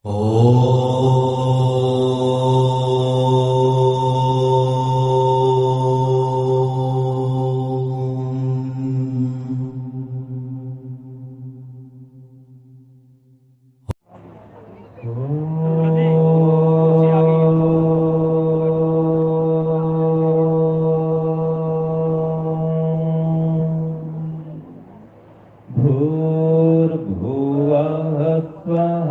भूर्भुवः स्वः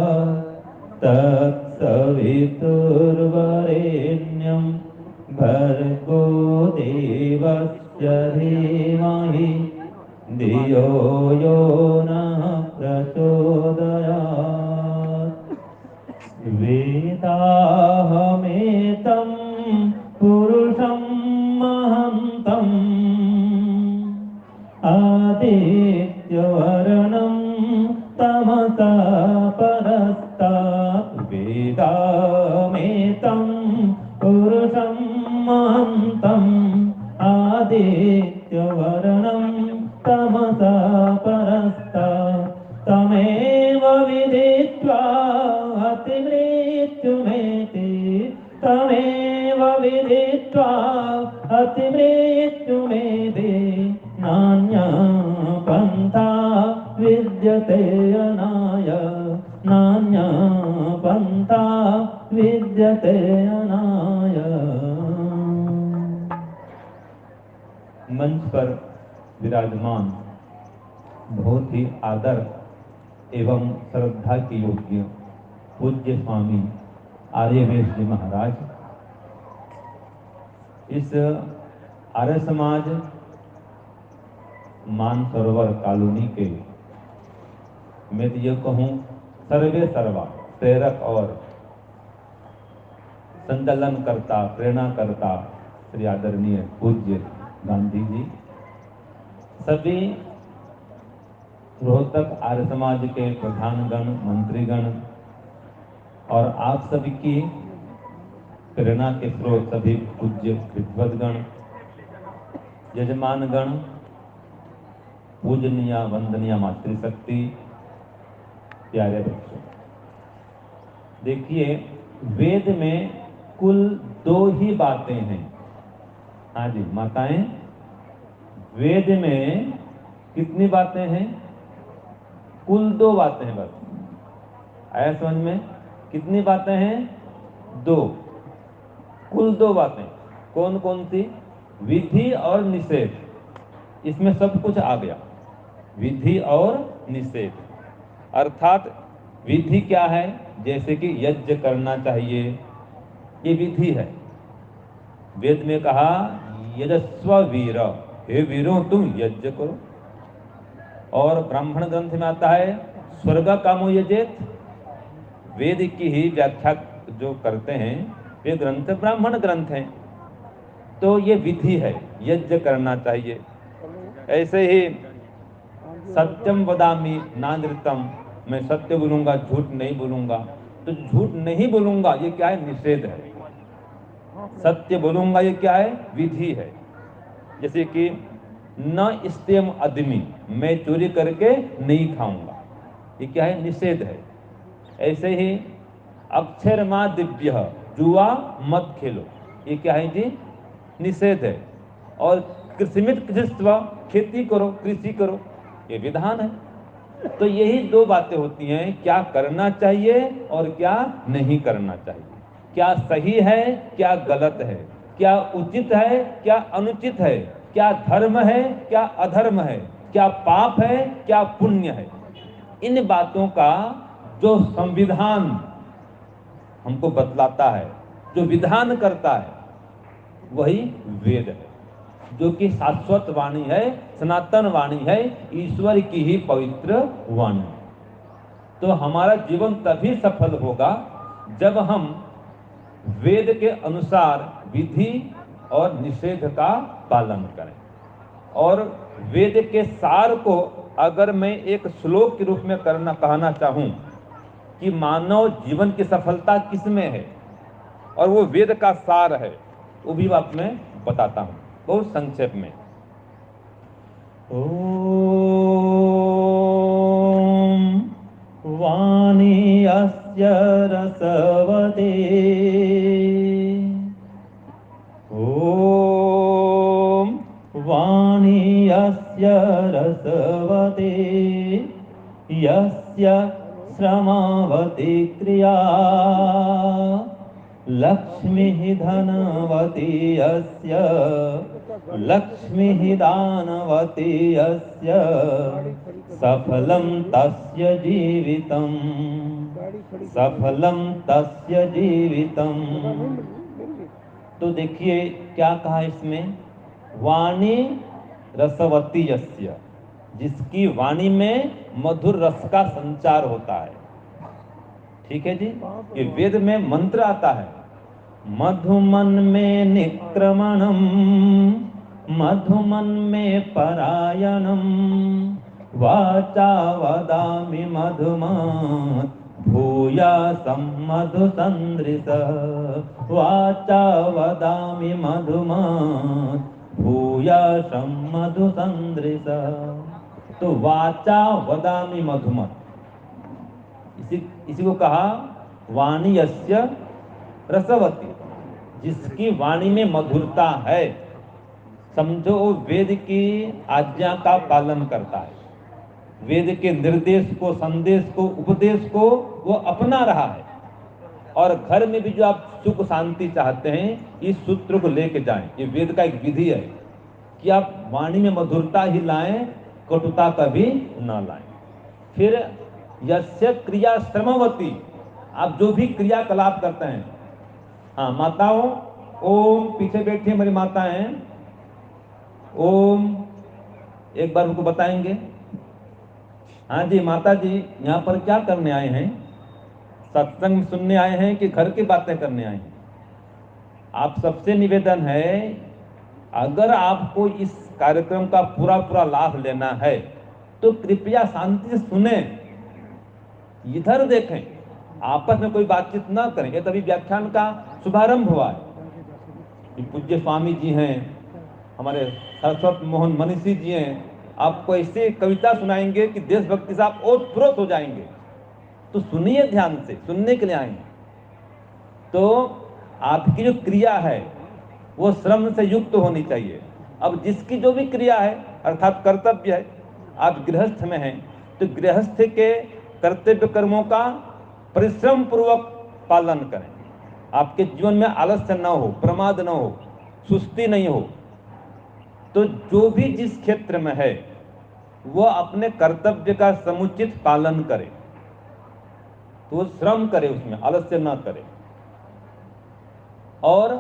तत्सवितुर्वरेण्यं भर्गो देवस्य धीमहि धियो यो नः प्रचोदयात्। वेदाहमेतं पुरुषं महन्तम् आदित्यवर्णं तमसा परस्तात्। वेदामेतं पुरुषं महन्तम् आदित्यवर्णं तमसा परस्तात्। तमेव विदित्वा अतिमृत्युमेति तमेव विदित्वा अतिमृत्युमेति नान्या पन्था विद्यते अनाय नान्या पन्था विद्यते अनाय। मंच पर विराजमान बहुत ही आदर एवं श्रद्धा के योग्य पूज्य स्वामी आर्यवेश जी महाराज, इस आर्य समाज मानसरोवर कॉलोनी के, मैं तो ये कहूँ सर्वे सर्वा प्रेरक और संचालन करता प्रेरणा करता श्री आदरणीय पूज्य गांधी जी, सभी रोहतक आर्य समाज के प्रधानगण, मंत्रीगण और आप सभी की प्रेरणा के स्रोत सभी पूज्य विद्वद्गण, यजमानगण, पूजनीय वंदनीय मातृशक्ति, प्यारे बच्चों, देखिए वेद में कुल 2 ही बातें हैं। हाँ जी माताएं, वेद में कितनी बातें हैं? कुल 2 बातें हैं बस। आया समझ में? कितनी बातें हैं? 2। कुल 2 बातें कौन कौन सी? विधि और निषेध। इसमें सब कुछ आ गया, विधि और निषेध। अर्थात विधि क्या है? जैसे कि यज्ञ करना चाहिए, ये विधि है। वेद में कहा यजस्व वीर, हे वीरों तुम यज्ञ करो। और ब्राह्मण ग्रंथ में आता है स्वर्ग कामो यजेत। वेद की ही व्याख्या जो करते हैं वे ग्रंथ ब्राह्मण ग्रंथ हैं, तो ये विधि है, यज्ञ करना चाहिए। ऐसे ही सत्यम वदामि नानृतम, मैं सत्य बोलूंगा, झूठ नहीं बोलूंगा। तो झूठ नहीं बोलूंगा ये क्या है? निषेध है। सत्य बोलूंगा ये क्या है? विधि है। जैसे कि न इस्तेम आदमी, मैं चोरी करके नहीं खाऊंगा, ये क्या है? निषेध है। ऐसे ही अक्षर मां दिव्य, जुआ मत खेलो, ये क्या है जी? निषेध है। और कृषिमित कृषिस्व, खेती करो, कृषि करो, ये विधान है। तो यही 2 बातें होती हैं, क्या करना चाहिए और क्या नहीं करना चाहिए, क्या सही है क्या गलत है, क्या उचित है क्या अनुचित है, क्या धर्म है क्या अधर्म है, क्या पाप है क्या पुण्य है। इन बातों का जो संविधान हमको बतलाता है, जो विधान करता है, वही वेद है, जो कि शाश्वत वाणी है, सनातन वाणी है, ईश्वर की ही पवित्र वाणी। तो हमारा जीवन तभी सफल होगा जब हम वेद के अनुसार विधि और निषेध का पालन करें। और वेद के सार को अगर मैं एक श्लोक के रूप में कहना चाहूं कि मानव जीवन की सफलता किसमें है, और वो वेद का सार है, वो भी बात मैं बताता हूं बहुत संक्षेप में। ओम वाणी यस्य रसवते ॐ वाणी यस्य रसवते यस्य श्रमावती क्रिया लक्ष्मीः धनवती यस्य लक्ष्मीः दानवती यस्य सफलं तस्य जीवितं सफलं तस्य जीवितं। तो देखिए क्या कहा इसमें, वाणी रसवती यस्य, जिसकी वाणी में मधुर रस का संचार होता है। ठीक है जी, ये वेद में मंत्र आता है, मधुमन में निक्रमणम मधुमन में परायणम वाचा वदामि मधुमत् भूयासं मधुसंदृशः वाचा वदामि मधुमत् भूयासं मधुसंदृशः। तो वाचा वदामि मधुमत्, इसी को कहा वाणी यस्य रसवती, जिसकी वाणी में मधुरता है। समझो वो वेद की आज्ञा का पालन करता है, वेद के निर्देश को, संदेश को, उपदेश को वो अपना रहा है। और घर में भी जो आप सुख शांति चाहते हैं, इस सूत्र को लेके जाएं। ये वेद का एक विधि है कि आप वाणी में मधुरता ही लाएं, कटुता कभी ना लाएं। फिर यस्य क्रिया श्रमवती, आप जो भी क्रियाकलाप करते हैं, हाँ माताओं, ओम, पीछे बैठी हमारी माता हैं, ओम एक बार उनको बताएंगे। हाँ जी माता जी, यहाँ पर क्या करने आए हैं? सत्संग सुनने आए हैं कि घर की बातें करने आए हैं? आप सबसे निवेदन है, अगर आपको इस कार्यक्रम का पूरा पूरा लाभ लेना है तो कृपया शांति से सुने, इधर देखें, आपस में कोई बातचीत ना करें। ये तभी व्याख्यान का शुभारंभ हुआ है। पूज्य स्वामी जी हैं, हमारे सरस्वत मोहन मनीषी जी हैं, आपको ऐसे कविता सुनाएंगे कि देशभक्ति से आप ओतप्रोत हो जाएंगे। तो सुनिए ध्यान से, सुनने के लिए आए हैं। तो आपकी जो क्रिया है वो श्रम से युक्त होनी चाहिए। अब जिसकी जो भी क्रिया है अर्थात कर्तव्य है, आप गृहस्थ में हैं तो गृहस्थ के कर्तव्य कर्मों का परिश्रम पूर्वक पालन करें। आपके जीवन में आलस्य न हो, प्रमाद न हो, सुस्ती नहीं हो। तो जो भी जिस क्षेत्र में है वो अपने कर्तव्य का समुचित पालन करे, तो श्रम करे, उसमें आलस्य न करे। और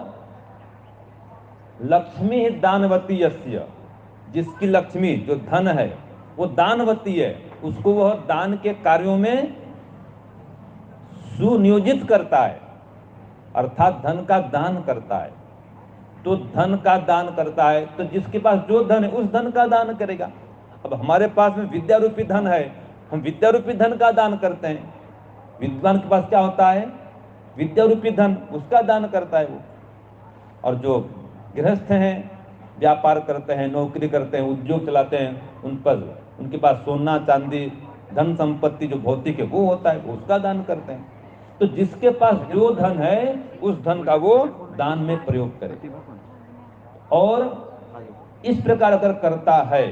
लक्ष्मी दानवती यस्य, जिसकी लक्ष्मी जो धन है वो दानवती है, उसको वह दान के कार्यों में सुनियोजित करता है, अर्थात धन का दान करता है। तो धन का दान करता है तो जिसके पास जो धन है उस धन का दान करेगा। अब हमारे पास में विद्या रूपी धन है, हम विद्या रूपी धन का दान करते हैं। विद्वान के पास क्या होता है? विद्या रूपी धन, उसका दान करता है वो। और जो गृहस्थ हैं, व्यापार करते हैं, नौकरी करते हैं, उद्योग चलाते हैं, उनके पास सोना चांदी धन संपत्ति जो भौतिक है वो होता है, उसका दान करते हैं। तो जिसके पास जो धन है उस धन का वो दान में प्रयोग करे। और इस प्रकार अगर करता है,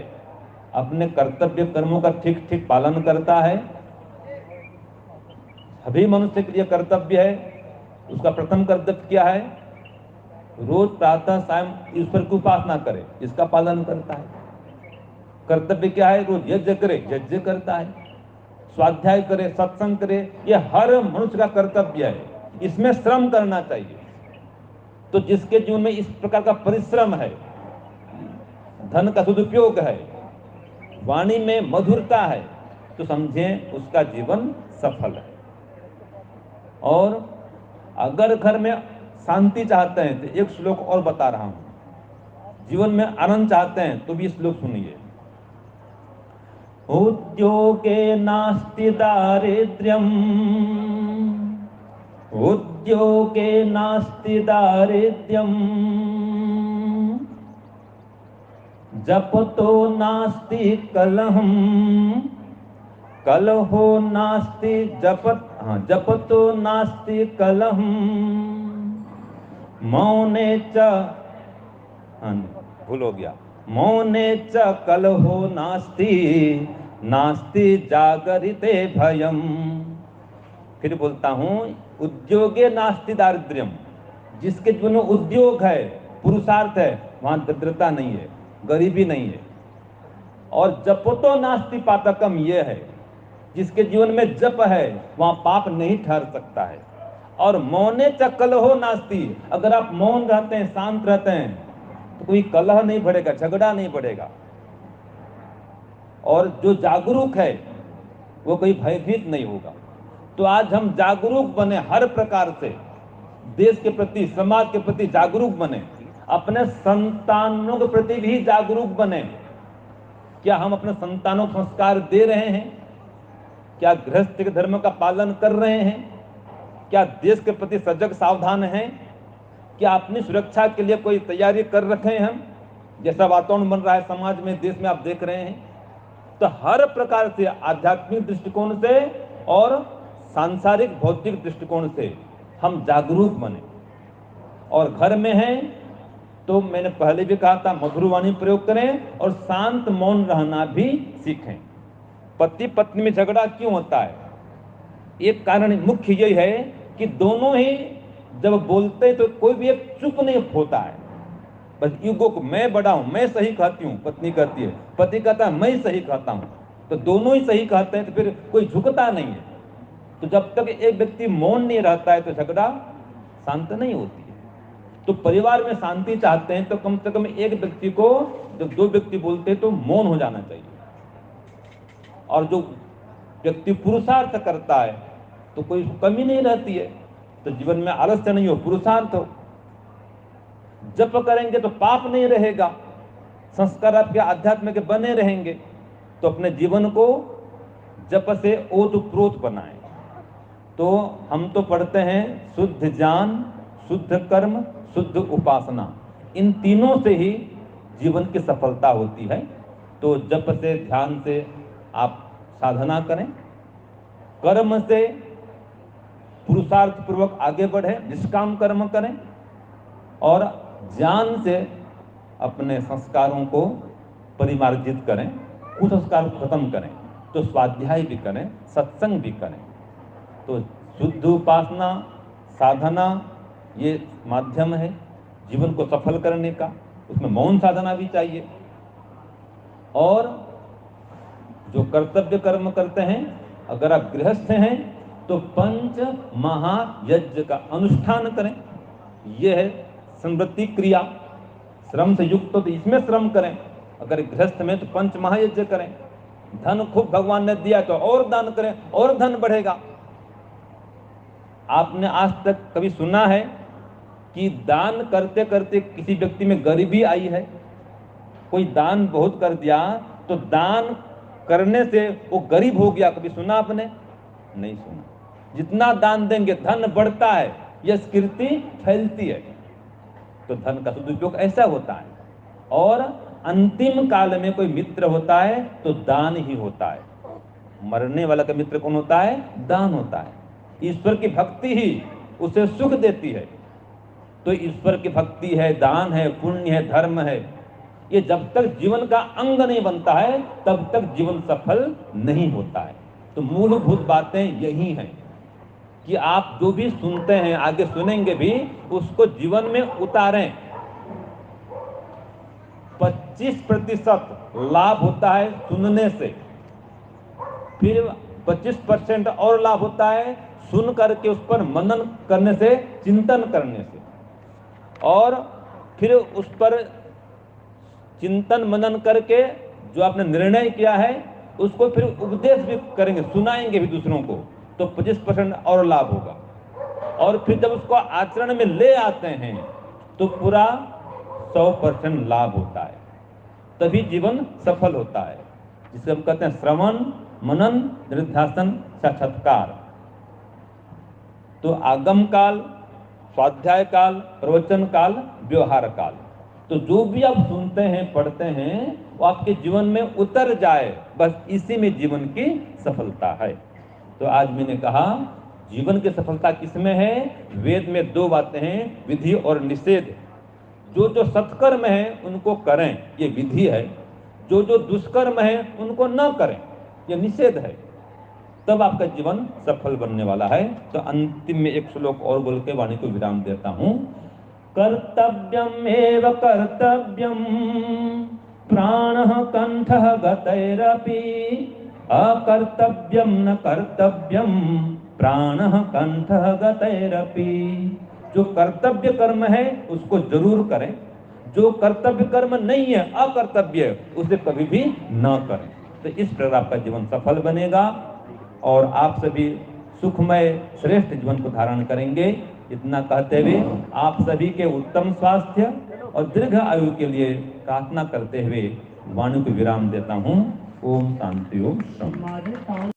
अपने कर्तव्य कर्मों का ठीक ठीक पालन करता है, सभी मनुष्य के लिए कर्तव्य है। उसका प्रथम कर्तव्य क्या है? रोज प्रातः सायं ईश्वर की उपासना करे, इसका पालन करता है। कर्तव्य क्या है? रोज यज्ञ करे, यज्ञ करता है। स्वाध्याय करे, सत्संग करे, ये हर मनुष्य का कर्तव्य है। इसमें श्रम करना चाहिए। तो जिसके जीवन में इस प्रकार का परिश्रम है, धन का सदुपयोग है, वाणी में मधुरता है, तो समझें उसका जीवन सफल है। और अगर घर में शांति चाहते हैं तो एक श्लोक और बता रहा हूं। जीवन में आनंद चाहते हैं तो भी श्लोक सुनिए। उद्योगे नास्ति दारिद्र्यम्, उद्योगे नास्ति दारिद्र्यम्, जपतो नास्ति कलहम्, कलहो नास्ति जपत, हाँ, जपतो नास्ति कलहम मौने च, हाँ भूल हो गया, मौने च कलहो नास्ति नास्ति जागरिते भयम। फिर बोलता हूं, उद्योगे नास्ति दारिद्र्यम, जिसके जीवन में उद्योग है, पुरुषार्थ है, वहां दरिद्रता नहीं है, गरीबी नहीं है। और जपतो नास्ति पातकम, ये है जिसके जीवन में जप है वहां पाप नहीं ठहर सकता है। और मौने च कलहो नास्ति, अगर आप मौन रहते हैं, शांत रहते हैं, तो कोई कलह नहीं बढ़ेगा, झगड़ा नहीं बढ़ेगा। और जो जागरूक है वो कोई भयभीत नहीं होगा। तो आज हम जागरूक बने, हर प्रकार से देश के प्रति, समाज के प्रति जागरूक बने, अपने संतानों के प्रति भी जागरूक बने। क्या हम अपने संतानों को संस्कार दे रहे हैं? क्या गृहस्थ के धर्म का पालन कर रहे हैं? क्या देश के प्रति सजग सावधान हैं? क्या अपनी सुरक्षा के लिए कोई तैयारी कर रखे हैं हम? जैसा वातावरण बन रहा है समाज में, देश में, आप देख रहे हैं। तो हर प्रकार से, आध्यात्मिक दृष्टिकोण से और सांसारिक भौतिक दृष्टिकोण से हम जागरूक बने। और घर में हैं तो मैंने पहले भी कहा था, मधुर वाणी प्रयोग करें और शांत मौन रहना भी सीखें। पति पत्नी में झगड़ा क्यों होता है? एक कारण मुख्य यही है कि दोनों ही जब बोलते तो कोई भी एक चुप नहीं होता है। बस ईगो को, मैं बड़ा हूं, मैं सही कहती हूं, पत्नी कहती है, पति कहता है मैं सही कहता हूं। तो दोनों ही सही कहते हैं तो फिर कोई झुकता नहीं है। तो जब तक एक व्यक्ति मौन नहीं रहता है तो झगड़ा शांत नहीं होती है। तो परिवार में शांति चाहते हैं तो कम से कम एक व्यक्ति को, जब दो व्यक्ति बोलते हैं तो मौन हो जाना चाहिए। और जो व्यक्ति पुरुषार्थ करता है तो कोई कमी नहीं रहती है। तो जीवन में आलस्य नहीं हो, पुरुषार्थ हो। जप करेंगे तो पाप नहीं रहेगा, संस्कार आपके आध्यात्म के बने रहेंगे। तो अपने जीवन को जप से ओतप्रोत बनाएं। तो हम तो पढ़ते हैं शुद्ध ज्ञान, शुद्ध कर्म, शुद्ध उपासना, इन तीनों से ही जीवन की सफलता होती है। तो जप से, ध्यान से आप साधना करें, कर्म से पुरुषार्थ पूर्वक आगे बढ़े, निष्काम कर्म करें, और ज्ञान से अपने संस्कारों को परिमार्जित करें, कुसंस्कार को खत्म करें। तो स्वाध्याय भी करें, सत्संग भी करें। तो शुद्ध उपासना, साधना, ये माध्यम है जीवन को सफल करने का। उसमें मौन साधना भी चाहिए। और जो कर्तव्य कर्म करते हैं, अगर आप गृहस्थ हैं तो पंच महायज्ञ का अनुष्ठान करें। यह है संवृत्ति क्रिया, श्रम से युक्त, तो इसमें श्रम करें। अगर गृहस्थ में तो पंच महायज्ञ करें। धन खूब भगवान ने दिया तो और दान करें, और धन बढ़ेगा। आपने आज तक कभी सुना है कि दान करते करते किसी व्यक्ति में गरीबी आई है? कोई दान बहुत कर दिया तो दान करने से वो गरीब हो गया, कभी सुना आपने? नहीं सुना। जितना दान देंगे धन बढ़ता है, यह कीर्ति फैलती है। तो धन का सदुपयोग ऐसा होता है। और अंतिम काल में कोई मित्र होता है तो दान ही होता है। मरने वाला का मित्र कौन होता है? दान होता है। ईश्वर की भक्ति ही उसे सुख देती है। तो ईश्वर की भक्ति है, दान है, पुण्य है, धर्म है, ये जब तक जीवन का अंग नहीं बनता है तब तक जीवन सफल नहीं होता है। तो मूलभूत बातें यही हैं कि आप जो भी सुनते हैं, आगे सुनेंगे भी, उसको जीवन में उतारें। 25% लाभ होता है सुनने से, फिर 25% और लाभ होता है सुन करके उस पर मनन करने से, चिंतन करने से। और फिर उस पर चिंतन मनन करके जो आपने निर्णय किया है उसको फिर उपदेश भी करेंगे, सुनाएंगे भी दूसरों को, तो 25% और लाभ होगा। और फिर जब उसको आचरण में ले आते हैं तो पूरा 100% लाभ होता है। तभी जीवन सफल होता है, जिसे हम कहते हैं श्रवण, मनन, निधिध्यासन, साक्षात्कार। तो आगम काल, स्वाध्याय काल, प्रवचन काल, व्यवहार काल। तो जो भी आप सुनते हैं, पढ़ते हैं, वो आपके जीवन में उतर जाए, बस इसी में जीवन की सफलता है। तो आज मैंने कहा जीवन की सफलता किसमें है? वेद में दो बातें हैं, विधि और निषेध। जो जो सत्कर्म है उनको करें, ये विधि है। जो जो दुष्कर्म है उनको न करें, ये निषेध है। तब आपका जीवन सफल बनने वाला है। तो अंतिम में एक श्लोक और बोल के वाणी को विराम देता हूं। कर्तव्यम एव कर्तव्यम प्राणः कंठः गतैरपि अकर्तव्यम न कर्तव्यम प्राणः कंठः गतैरपि। जो कर्तव्य कर्म है उसको जरूर करें, जो कर्तव्य कर्म नहीं है, अकर्तव्य, उसे कभी भी न करें। तो इस प्रकार आपका जीवन सफल बनेगा और आप सभी सुखमय श्रेष्ठ जीवन को धारण करेंगे। इतना कहते हुए आप सभी के उत्तम स्वास्थ्य और दीर्घ आयु के लिए प्रार्थना करते हुए वाणी को विराम देता हूं। ओम शांति ओम शांति।